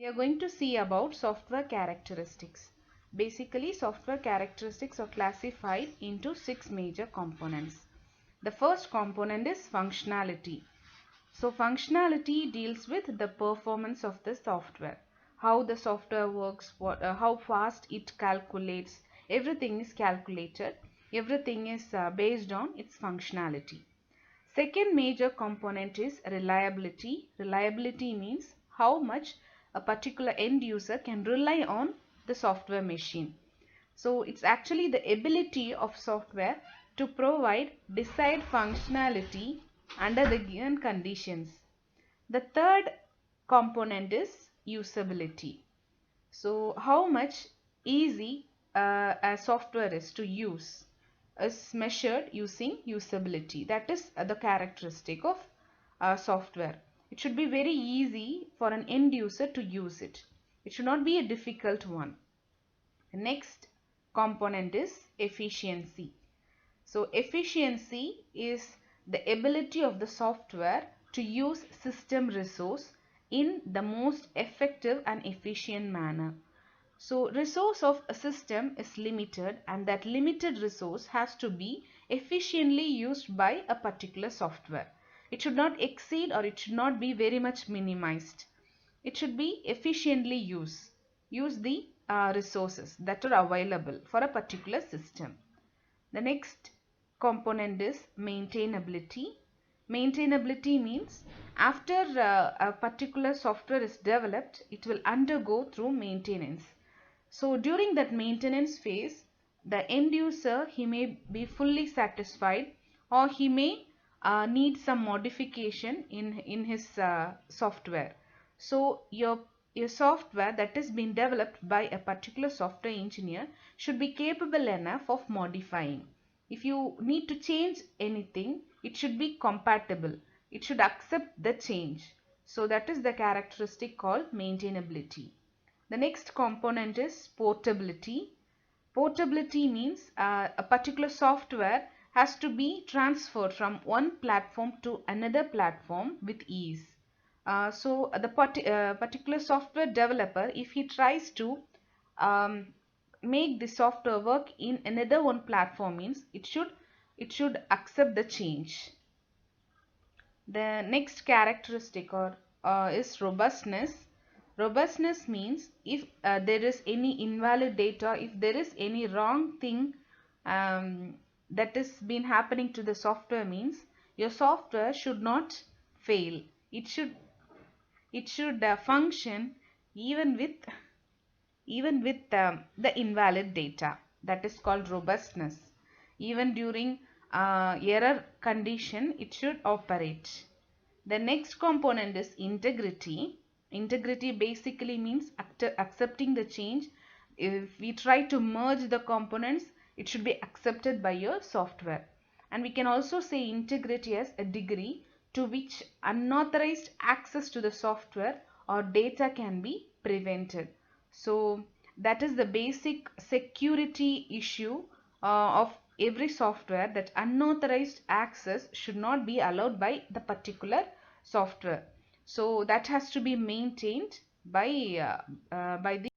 We are going to see about software characteristics. Basically, software characteristics are classified into 6 major components. The first component is functionality. So functionality deals with the performance of the software. How the software works, how fast it calculates. Everything is calculated. Everything is based on its functionality. Second major component is reliability. Reliability means how much a particular end user can rely on the software machine. So it's actually the ability of software to provide desired functionality under the given conditions. The third component is usability. So how much easy a software is to use is measured using usability. That is the characteristic of software. It should be very easy for an end user to use it. It should not be a difficult one. The next component is efficiency. So efficiency is the ability of the software to use system resource in the most effective and efficient manner. So resource of a system is limited, and that limited resource has to be efficiently used by a particular software. It should not exceed or it should not be very much minimized. It should be efficiently used. Use the resources that are available for a particular system. The next component is maintainability. Maintainability means after a particular software is developed, it will undergo through maintenance. So during that maintenance phase, the end user, he may be fully satisfied, or he may need some modification in his software. So your software that is being developed by a particular software engineer should be capable enough of modifying. If you need to change anything, it should be compatible. It should accept the change. So that is the characteristic called maintainability. The next component is portability. Portability means a particular software has to be transferred from one platform to another platform with ease. So the particular software developer, if he tries to make the software work in another one platform, means it should accept the change. The next characteristic is robustness. Robustness means if there is any invalid data, if there is any wrong thing that is been happening to the software, means your software should not fail. It should function even with the invalid data. That is called robustness. Even during error condition, it should operate. The next component is integrity. Integrity basically means accepting the change. If we try to merge the components, it should be accepted by your software. And we can also say integrity as a degree to which unauthorized access to the software or data can be prevented. So that is the basic security issue of every software, that unauthorized access should not be allowed by the particular software. So that has to be maintained by the